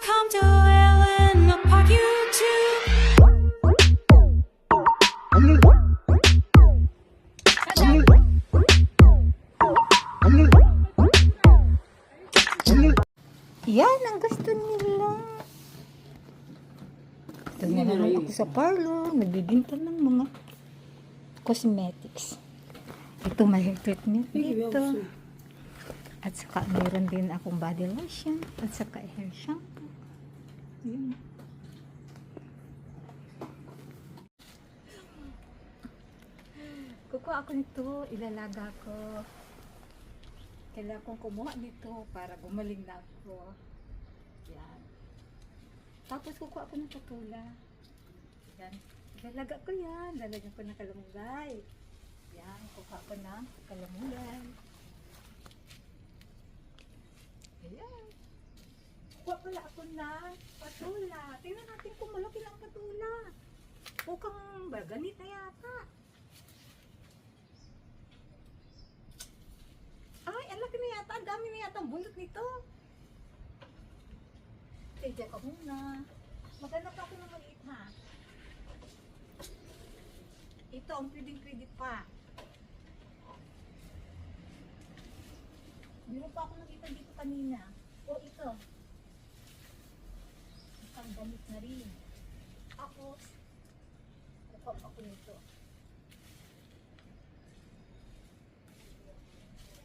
Welcome to Ellen Park YouTube. Yan ang gusto nila. Ito na naman ako sa parlor. Nagbibinta ng mga cosmetics. Ito may hair treatment dito. At saka meron din akong body lotion. At saka hair shampoo. Yan. Kukuha ako nito. Ilalaga ko. Kailangan kong kumuha nito para gumaling na ako. Yan. Tapos kukuha ako ng patula. Yan. Lalaga ko yan. Lalagyan ko ng kalamulay. Yan. Kukuha ko ng kalamulay. Ayan. Kukuha pala ako ng patula. Tingnan natin kung malaki lang patula. Mukhang ganit na yata. Ay, ang laki na yata. Ang dami na yata ang bulot nito. Diyan ka muna. Maghanap ako ng maliit ha. Ito ang pwedeng-pwede pa. Meron pa ako nakita dito kanina. O ito. Isang damit na rin. Tapos, kukuha ako nito.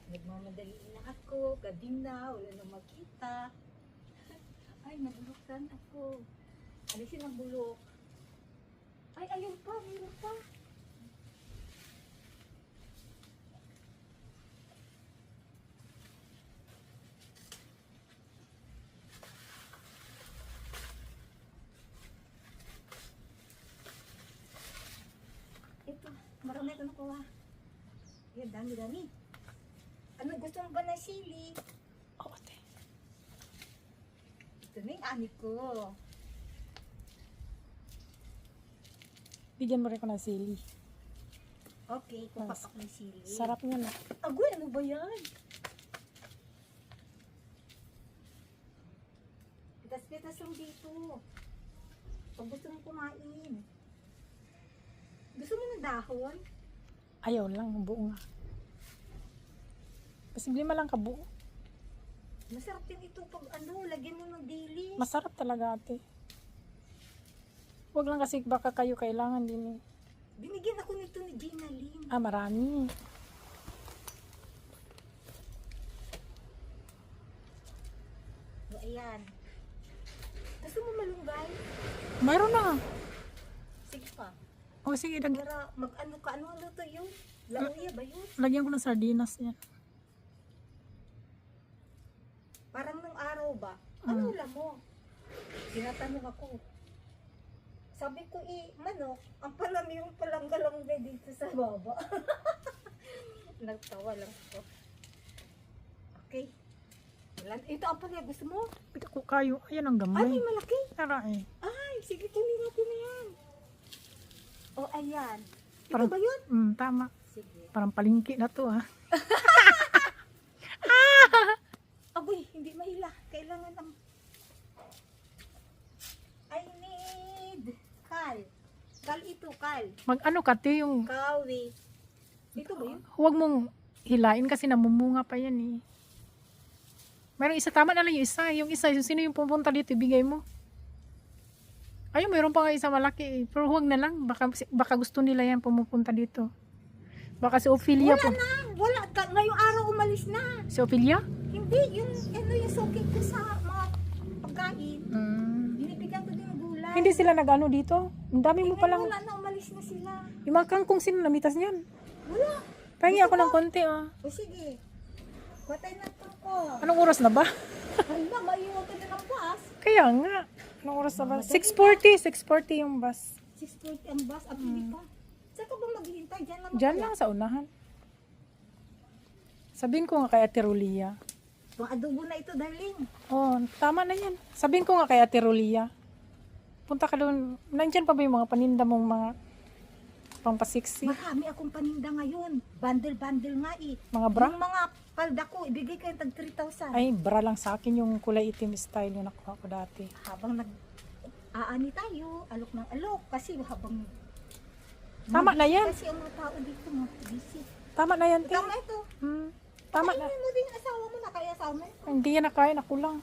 Nagmamadali na ako, gabi na, wala nang makita. Ay, nabulukan ako. Alisin ang bulok. Ay, ayun pa, mayroon pa. Ito, marami ito nakuha. Yan, dami-dami. Ano, gusto mo ba na sili? Oo, te. Ito na yung ani ko. Bigyan mo rin ko ng sili. Okay, kupak ako ng sili. Sarap niya na. Agoy, ano ba yan? Pitas-pitas lang dito. Pag gusto mo kumain. Gusto mo ng dahon? Ayaw lang, buo nga. Posible man lang kabuo. Masarap din ito pag ano, lagyan mo ng dili. Masarap talaga, ate. Huwag lang kasi baka kayo kailangan din eh. Binigyan ako nito ni Gina Lynn. Ah, marami. O, ayan. Gusto mo malunggay? Mayroon na. Sige pa. O sige, Para mag-ano ka, ano to yun? Lauya ba yun? lagyan ko ng sardinas yan. Parang nung araw ba? Ano ulam mo? Tinatanong ako. Sabi ko, manok, ang palami yung palanggalangga dito sa baba. Nagtawa lang ako. Okay. Ito ang pala, gusto mo? Pika ko kayo. Ayan ang Ay, gamay. may malaki. Tara eh. Ay, sige, kunin natin na yan. O, ayan. Ito Parang- ba yun? Tama. Sige. Parang palingki na to ah. Aboy, hindi mahila. Kailangan ng... I need kal. Kal ito, kal. Mag-ano ka, te, yung Kawi. Ito ba yun? huwag mong hilain kasi namumunga pa yan eh. Mayroong isa, tama na lang yung isa. Yung isa, yung sino yung pupunta dito, ibigay mo. Ayun, mayroon pa nga isa malaki eh. Pero huwag na lang. Baka gusto nila yan pumupunta dito. Baka si Ophelia po. Wala na. Wala. Ngayong araw umalis na. Si Ophelia? Hindi. Yung socket ko sa mga pagkain. Binibigyan ko din ng gulay. Hindi sila nag-ano dito. Ang dami mo palang. Wala na. Umalis na sila. Yung mga kangkong sino namitas niyan. Wala. Pahingi ako ng konti ah. O sige. Patay na ito ko. Anong oras na ba? Hala, maiwan ka na ng bus. Kaya nga. Anong oras na ba? 6:40. 6:40 yung bus. 6:40 ang bus. At hindi pa. Saan ka ba maghihintay? Diyan lang. Diyan lang sa unahan. Sabihin ko nga kay Ate Rolia. Pang adobo na ito, darling. Oh, tama na yan. Sabihin ko nga kay Ate Rolia. Punta ka doon. Nandiyan pa ba yung mga paninda mong mga pampasiksi. Marami akong paninda ngayon. Bundle-bundle nga eh. Mga bra? Yung mga palda ko, ibigay kayo tag 3,000. Ay, bra lang sa akin yung kulay itim style yung nakuha ko dati. Habang aani tayo, alok ng alok. Kasi habang... Tama na yan. Kasi ang mga tao dito, mga busy. Tama na yan, te. Tama ito. Tama na. Kainin mo din yung asawa mo na, kaya asawa mo. Hindi yan nakain, ako lang.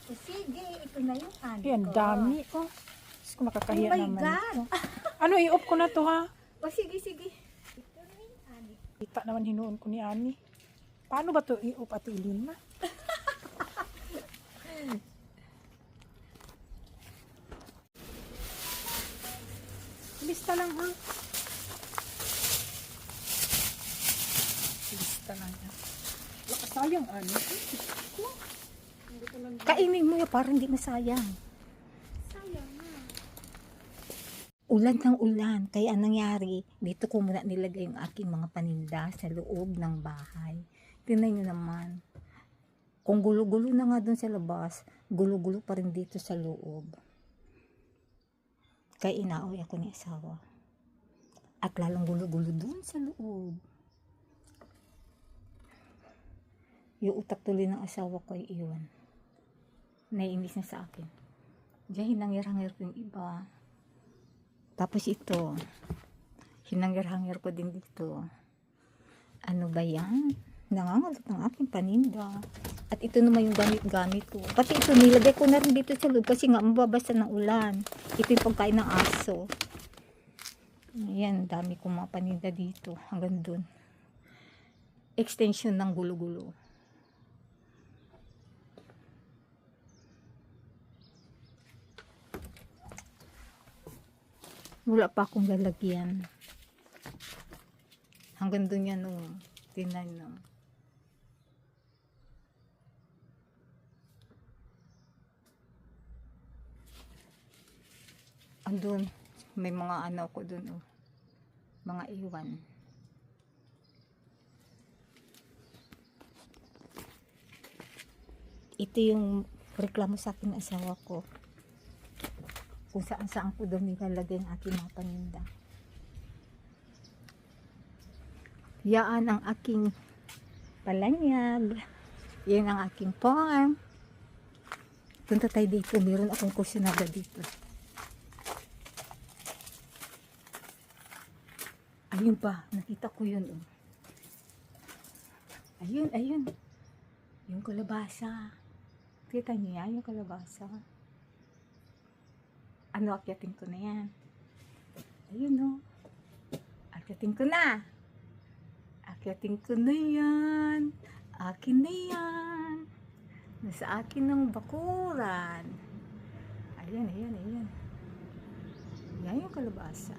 Sige, ito na yung ani Yan, ko. dami. Oh, Diyos ko, nakakahiya Oh my naman. God. ito. Ano, i-off ko na to, ha? O sige, sige. Ito na yung ani. Kita naman hinuon ko ni Ani. Paano ba to i-off at ilin na? Lista lang, ha? Lista lang, ha? Sayang, Ani. Kainin mo yun, parang hindi masayang. Ulan ng ulan. Kaya anong nangyari, dito ko muna nilagay yung aking mga paninda sa loob ng bahay. Tingnan nyo naman. Kung gulo-gulo na nga doon sa labas, gulo-gulo pa rin dito sa loob. Kaya inaaway ako ni asawa. At lalong gulo-gulo doon sa loob. Yung utak tuloy ng asawa ko ay iwan. Naiinis na sa akin. Diyan hinangir-hangir ko yung iba. Tapos ito, hinangir-hangir ko din dito. Ano ba yan? Nangangalat ng aking paninda. At ito naman yung gamit-gamit ko. Pati ito, nilagay ko na rin dito sa loob kasi nga mababasa ng ulan. Ito yung pagkain ng aso. Ayan, dami kong mga paninda dito. Hanggang dun. Extension ng gulo-gulo. Wala pa akong lalagyan. Hanggang dun yan, oh. Tingnan, no. Andun, may mga ano ko dun, oh. Mga iwan. Ito yung reklamo sa akin ng asawa ko. Kung saan-saan ko daw nilalagay ang aking mga paninda. Yaan ang aking palanyag. Yan ang aking farm. Punta tayo dito. Meron akong kusinada dito. Ayun pa. Nakita ko yun. Oh. Ayun, ayun. Yung kalabasa. Kita niyo yan, yung kalabasa. Ano, akyatin ko na yan. Ayun, no. Akyatin ko na. Akyatin ko na yan. Akin na yan. Nasa akin ng bakuran. Ayan, ayan, ayan. Yan yung kalabasa.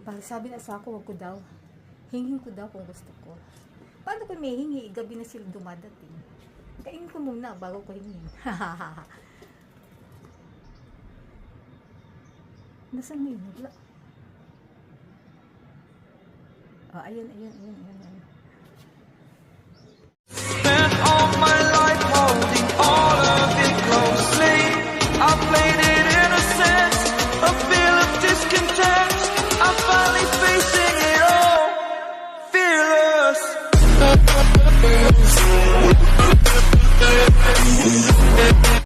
Para sabi na sa ako, wag ko daw. Hingin ko daw kung gusto ko. Paano ko may hingi? Gabi na sila dumadating. Kainin ko muna bago ko hingin. Hahaha. Nasaan na yun? Wala. Oh, ayan, ayan, ayan, ayan.